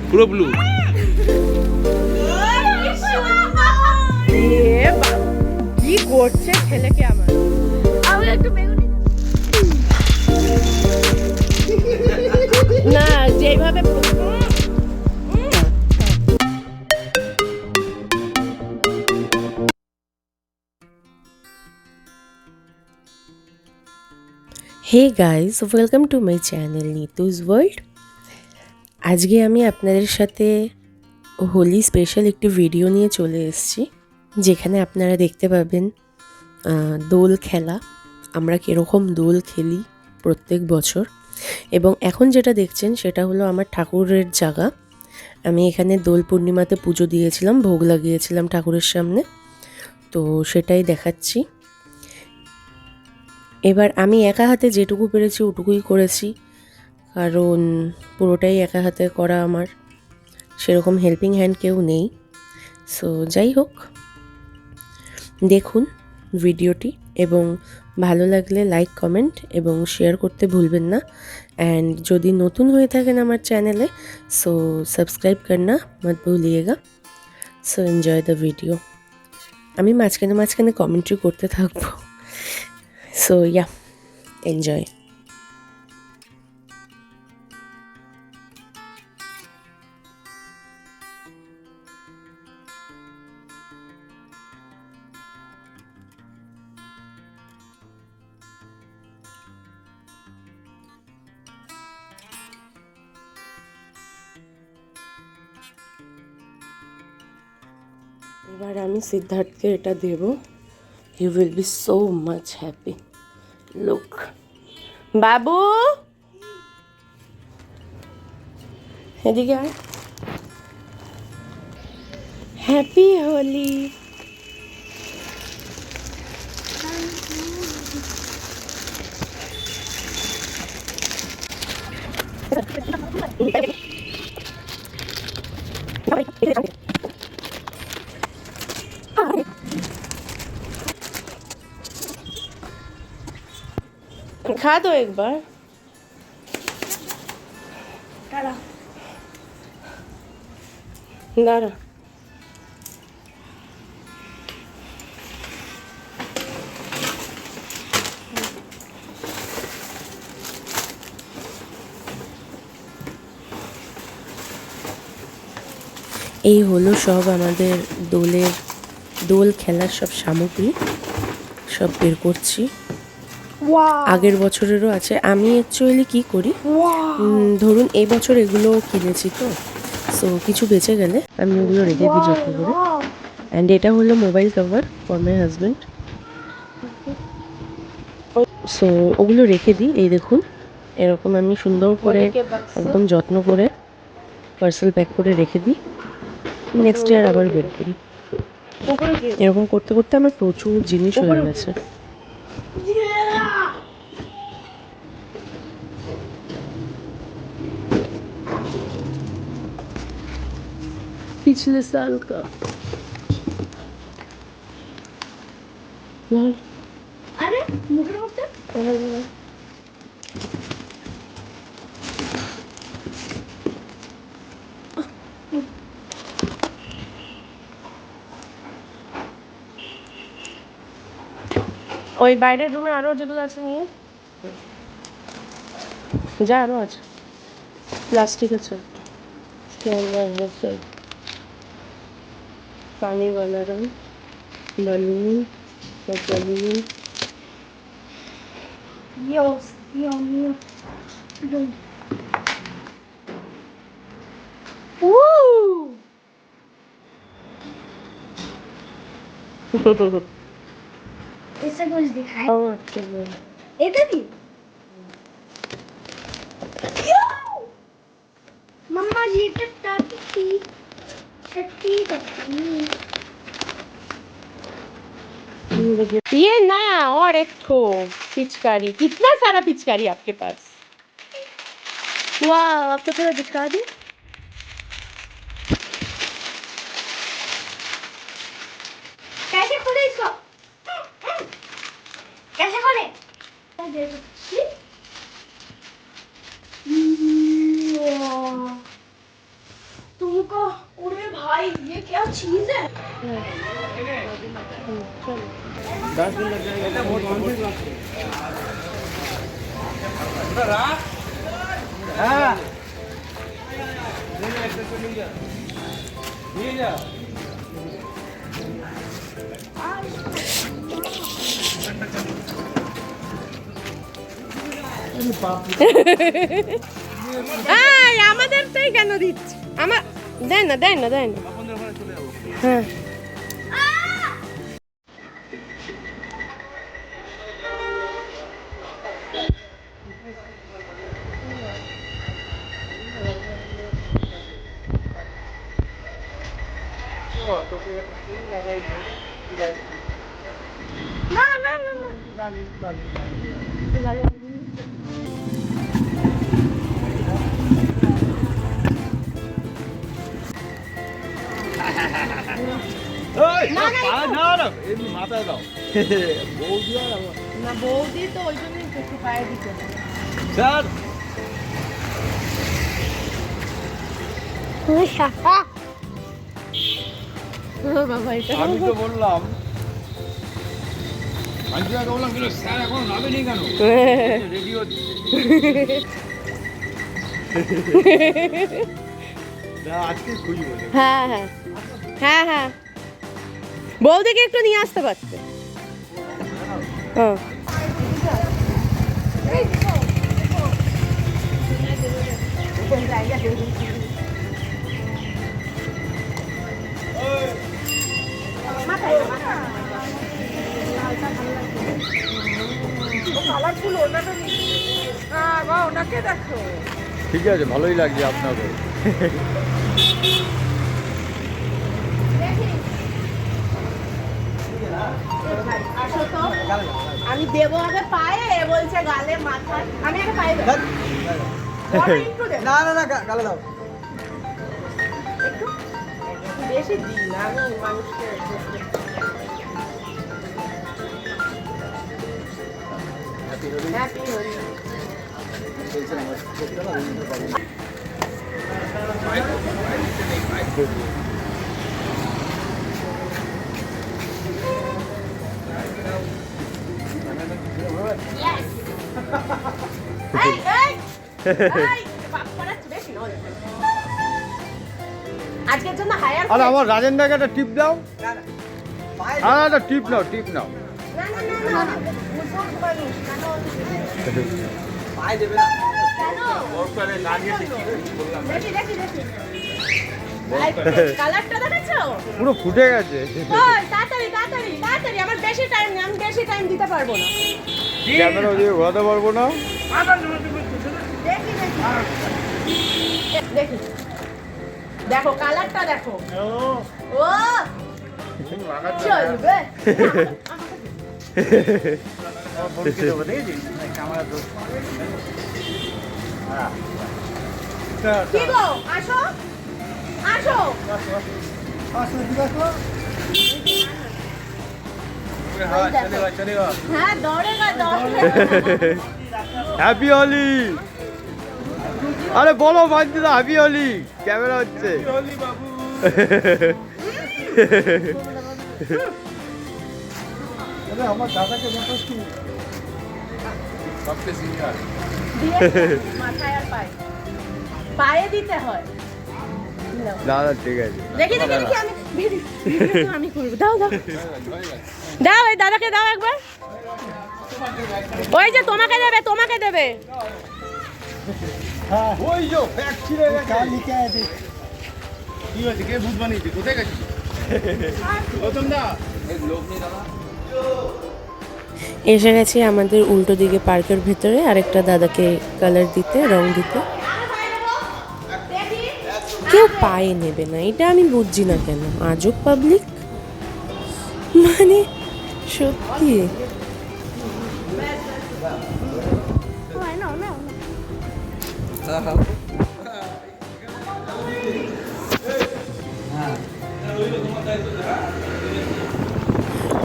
পুরো ব্লু। কি করছে ছেলেকে আমার? আমি একটু বেগুনি না যেভাবে hey guys, welcome to my channel Nitu's world. আজকে আমি আপনাদের সাথে হোলি স্পেশাল একটি ভিডিও নিয়ে চলে এসেছি, যেখানে আপনারা দেখতে পাবেন দোল খেলা। আমরা কীরকম দোল খেলি প্রত্যেক বছর, এবং এখন যেটা দেখছেন সেটা হলো আমার ঠাকুরের জায়গা। আমি এখানে দোল পূর্ণিমাতে পুজো দিয়েছিলাম, ভোগ লাগিয়েছিলাম ঠাকুরের সামনে, তো সেটাই দেখাচ্ছি। এবার আমি একা হাতে যেটুকু পেরেছি ওটুকুই করেছি, কারণ পুরোটাই একা হাতে করা আমার, সেরকম হেল্পিং হ্যান্ড কেউ নেই। সো যাই হোক, দেখুন ভিডিওটি, এবং ভালো লাগলে লাইক, কমেন্ট এবং শেয়ার করতে ভুলবেন না। অ্যান্ড যদি নতুন হয়ে থাকেন আমার চ্যানেলে, সো সাবস্ক্রাইব করনা মত ভুলিয়েগা। So enjoy the video. আমি মাঝখানে মাঝখানে কমেন্ট্রি করতে থাকবো। So yeah, enjoy. এবার আমি সিদ্ধার্থকে এটা দেব। You will be so much happy. Look বাবু, এদিকে আয়। হ্যাপি হোলি। खा दो एक बार। दारा এই হলো সব আমাদের দোল খেলার সব সামগ্রী, সব বের করছি। আগের বছরেরও আছে। আমি অ্যাকচুয়ালি কি করি, ধরুন এই বছর এগুলো কিনেছি, তো সো কিছু বেঁচে গেলে আমি ওগুলো রেখে দিই যত্ন করে। অ্যান্ড এটা হলো mobile cover for my husband. So ওগুলো রেখে দিই। এই দেখুন, এরকম আমি সুন্দর করে একদম যত্ন করে পার্সেল প্যাক করে রেখে দিই। নেক্সট ইয়ার আবার বের করি। এরকম করতে করতে আমার প্রচুর জিনিস হয়ে গেছে। पिछले साल का আরে মুখের মধ্যে ওই বাইরের রুমে আরো যেগুলো আছে নিয়ে যা, আরো আছে, প্লাস্টিক আছে, पानी वाला रंग, बलून, सब बलून। Dios, Dios mío. ऐसा कुछ दिखाए এটা কি मम्मा जी এটা টাকি সত্যি টাকি ये नया और एक ठो पिचकारी। कितना सारा पिचकारी आपके पास? वाह आप तो थोड़ा दिखा दी कैसे खोले इसको कैसे खोले देखो तुमको, अरे भाई ये क्या चीज है? 10 दिन लग जाएगा बहुत हाँ আমাদেরটাই কেন দিচ্ছি? আমার দেন না দেন না দেন না। হ্যাঁ ना ना ना ना এমনি মাথায় দাও বৌদি আর না বৌদি তো ওই জন্যই একটু পায়ে দিতে স্যার বাবা এটা আমি তো বললাম আমি তো বললাম কিন্তু স্যার এখন নামেনি কেন রেডিও আজকে খুঁজবো হ্যাঁ হ্যাঁ হ্যাঁ হ্যাঁ বৌদিকে একটু নিয়ে আসতে পারতে। হ্যাঁ ঠিক আছে ভালোই লাগছে আপনাকে আমি দেবো আগে পায়ে, বলছে গালে মাথায়, আমি আগে পায়ে দেবো। না না না গালে দাও একটু বেশি দিই না আমি মানুষকে। হ্যাপি হোলি। আজকের জন্য হায়ার আরে আমার রাজেন্দ্রকে একটা টিপ দাও হ্যাঁ একটা টিপ নাও টিপ নাও না না না না পায়ে দেবে না দেখি দেখি দেখি কালারটা দেখেছো পুরো ফুটে গেছে ওই তাড়াতাড়ি তাড়াতাড়ি তাড়াতাড়ি, আমার বেশি টাইম নেই, আমি বেশি টাইম দিতে পারবো না। ক্যামেরা দিয়ে ঘোরাতে পারবো না দেখি দেখি দেখি দেখো কালারটা দেখো। ও চলবে কি গো আসো আসো হ্যাঁ দৌড়েগা দৌড়েগা। হ্যাপি হোলি আরে বলো বাঞ্চিত হ্যাপি হোলি ক্যামেরা হচ্ছে আমার দাদাকে দেখাচ্ছি মাথায় আর পায়ে পায়ে দিতে হয়। না না ঠিক আছে দেখি দেখি দেখি আমি আমি করবো। দাও দাও দাও এই দাদাকে দাও একবার, ওই যে তোমাকে দেবে তোমাকে দেবে। ওই যে ব্যাগ ছিঁড়ে গেছে কাল লিখে আছে কি হয়েছে কে ভূত বানিয়েছে কোথায় গেছিস গৌতম দা এই লোক নেই দাদা। এসে গেছি আমাদের উল্টো দিকে পার্কের ভেতরে আরেকটা দাদাকে কালার দিতে, রং দিতে। কেউ পায়ে নেবে না, এটা আমি বুঝছি না কেন, আজব পাবলিক মানে সত্যি।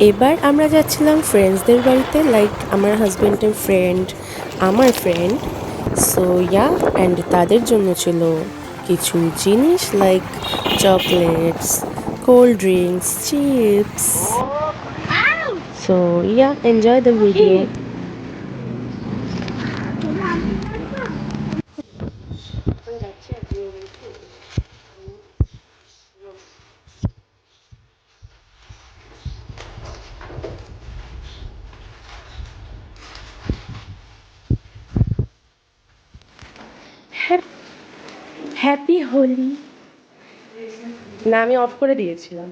এবার আমরা যাচ্ছিলাম ফ্রেন্ডসদের বাড়িতে, লাইক আমার হাজব্যান্ডের ফ্রেন্ড, আমার ফ্রেন্ড। সো ইয়া, অ্যান্ড তাদের জন্য ছিল কিছু জিনিস like chocolates, cold drinks, chips. So yeah, enjoy the video. Happy Holi. না, আমি অফ করে দিয়েছিলাম।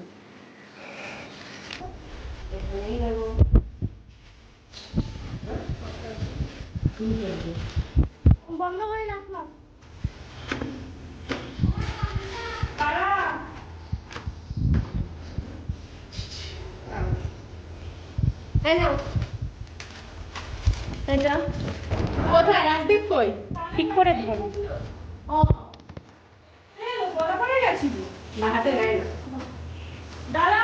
বন্ধ করে রাখলাম। কোথায় রাজদীপ? কই ঠিক করে ধরো। ও গলা পড়ে গেছিল। না, হাতে নেয় না। দাঁড়া,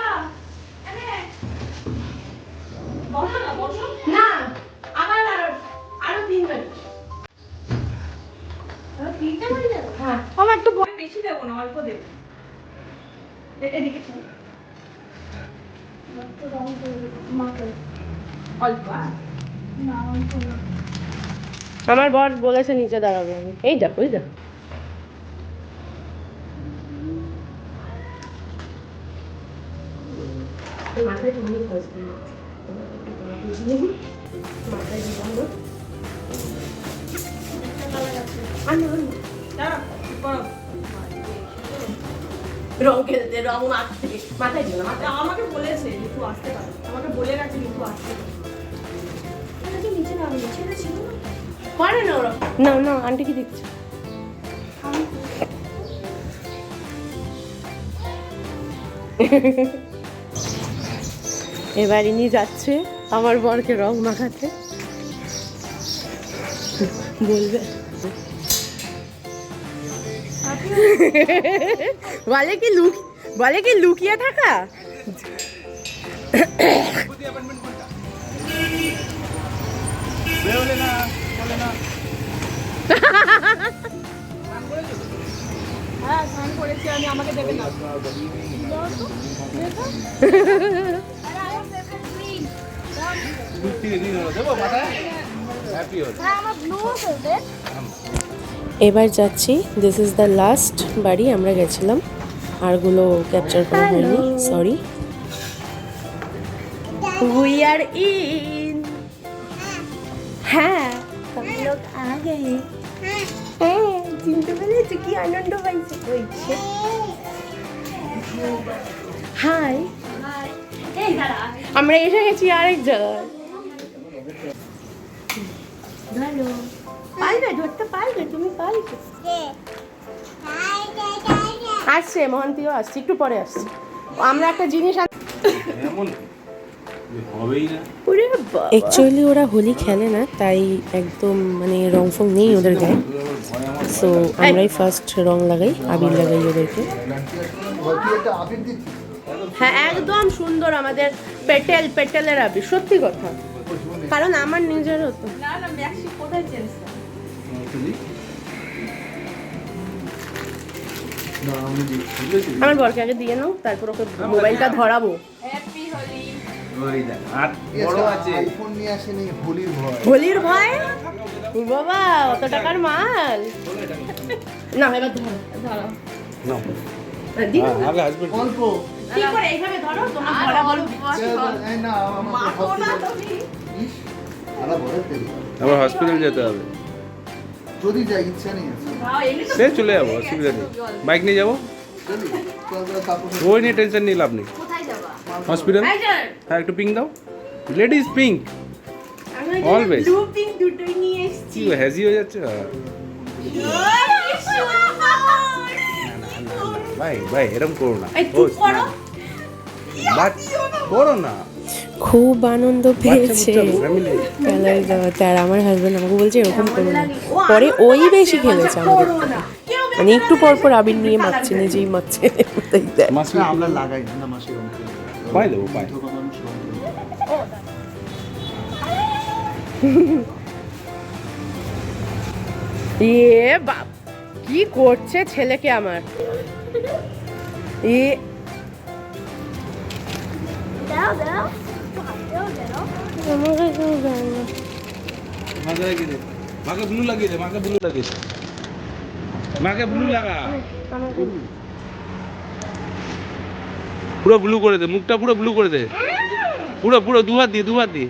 বসো না, বসো না, আবার আরো 3 মিনিট। তিনটে হয়ে যাবে। হ্যাঁ, আমার একটু বই বেশি দেবো না, অল্প দেবো। এদিকে চল। অল্প। না, অল্প না। আমার বর বলেছে নিচে দাঁড়াবে। আমি এই দেখো, এই দেখো। মাথায় তুমি ফসবে না। মাথায় দিলাম না। দাঁড়া, করো। রং খেলতে, রং মাখতে, মাথায় দিল না। আমাকে বলেছে একটু আসতে পারে, আমাকে বলে গেছে একটু আসতে পারে। নিচে নামবে, ছেলে ছিল না। পারে না ওরা। না না, আন্টি কি দিচ্ছে? এবার ইনি যাচ্ছে আমার বরকে রং মাখাতে। বলবে বলে কি লুকিয়ে থাকা। বেরোলে না, বলে না। হ্যাঁ, স্নান করেছি আমি, আমাকে দেবে না। দুধ থেকে দিয়ে দেবো মাথায়। হ্যাপি হোলি। এবার যাচ্ছি, দিস ইজ দ্য লাস্ট বাড়ি আমরা গেছিলাম, আরগুলো ক্যাপচার করা হয়নি, সরি। We are in. হ্যাঁ, हम लोग आ गए। হ্যাঁ, চিনতে পেরেছি, কি আনন্দ পাইছে। হাই, আমরা এসে গেছি আরেক জায়গায়। ধরো, পারবে ধরতে, পারবে তুমি, পারবে। আসছে মহান্তিও আসছে, একটু পরে আসছে। আমরা একটা জিনিস এমন হবেই না। অ্যাকচুয়ালি ওরা হোলি খেলে না, তাই একদম মানে রং ফং নেই ওদের গায়ে। সো আমরাই ফার্স্ট রং লাগাই, আবির লাগাই ওদেরকে। হ্যাঁ, একদম সুন্দর আমাদের পেটেলের আবির, সত্যি কথা। কারণ আমার নিজের হতো। না না, ম্যাক্সি কোথায় চেঞ্জ করে? আমার বরকে আগে দিয়ে নাও, তারপর ওকে মোবাইলটা ধরাবো। হ্যাপি হোলি। ওই দেখ, আর বড় আছে। আইফোন নিয়ে আসেনি, হোলির ভয়। হোলির ভয়? ও বাবা, অত টাকার মাল। না, এবার ধরো, ধরো। নাও। দিন না। আগে হাজবেন্ড। অল্প। ঠিক করে এইভাবে ধরো, তোমার ধরা বলবো। এই না, আমাকে মাখো না হসপিটাল। তুমি। ইস, আলা বড় তেল। আবার হসপিটাল যেতে হবে। যদি যাই, ইচ্ছা নেই আছে। দাও, এমনি তো সে চলে যাবো, অসুবিধা নেই। বাইক নিয়ে যাবো, চলি, চল তারপর। ওই নিয়ে টেনশন নিয়ে লাভ নেই। কোথায় যাবা? হসপিটাল। এই যে, হ্যাঁ, একটু পিঙ্ক দাও। Ladies pink. আমি ওই Always. ব্লু পিঙ্ক দুটোই নিয়ে এসেছি। কি হ্যাজি হয়ে যাচ্ছে? না, ভাই ভাই এরকম করো না। এই চুপ করো। বাট করো না। খুব আনন্দ পেয়েছে ফ্যামিলি। কালার দেওয়াতে। আর আমার হাজব্যান্ড আমাকে বলছে এরকম করো না। পরে ওই বেশি খেলেছে আমাদের থেকে। মানে একটু পর পর আবির নিয়ে মাখছে, নিজেই মাখছে। তাই দেখ। মাসি আমরা লাগাই না মাসি রং। পাই দেবো, পাই। ইয়ে বাপ, কি করছে ছেলেকে আমার। দাও দাও দাও দাও মাকে লাগিয়ে দে, মাকে ব্লু লাগিয়ে দে, মাকে ব্লু লাগিয়ে দে, মাকে ব্লু লাগা, পুরো ব্লু করে দে, মুখটা পুরো ব্লু করে দে, পুরো পুরো দু হাত দিয়ে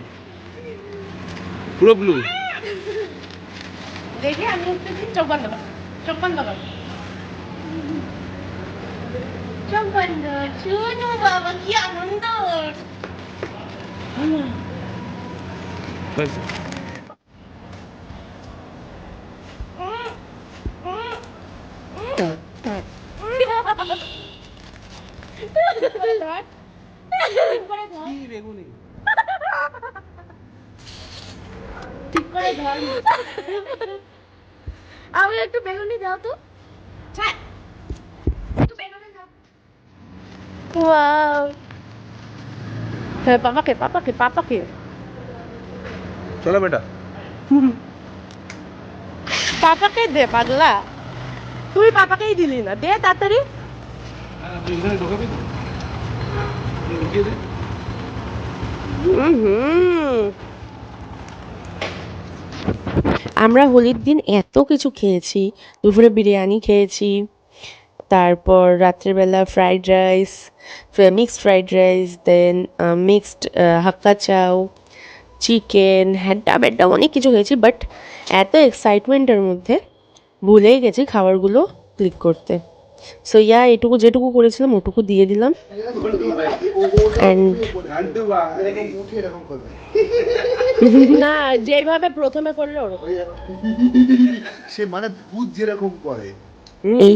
পুরো ব্লু। দেখি আমি চোখ বন্ধ কর, চোখ বন্ধ কর। চোখ বন্ধ শুনো বাবা কি আনন্দ আমি একটু বেগুনি দাও তো একটু বেগুনি দাও ওয়াও হ্যাঁ, পাপাকে চলো বেটা, পাপাকে দে পাগলা, তুই পাপাকেই দিলি না, দে তাড়াতাড়ি। এখানে ঢোকাবি তো, ঢুকিয়ে দে। আমরা হোলির দিন এত কিছু খেয়েছি, দুপুরে বিরিয়ানি খেয়েছি, তারপর রাত্রেবেলা fried rice, mixed fried rice, then mixed hakka chow, chicken, হ্যাড্ডা ব্যাড্ডা অনেক কিছু খেয়েছি। বাট এত এক্সাইটমেন্টের মধ্যে ভুলেই গেছি খাবারগুলো ক্লিক করতে। সো ইয়া, এটুকু যেটুকু করেছিলাম ওটুকু দিয়ে দিলাম। অ্যান্ড এরকম করবে না, যেভাবে প্রথমে করলে ওরকম। সে মানে ভূত যেরকম করে এই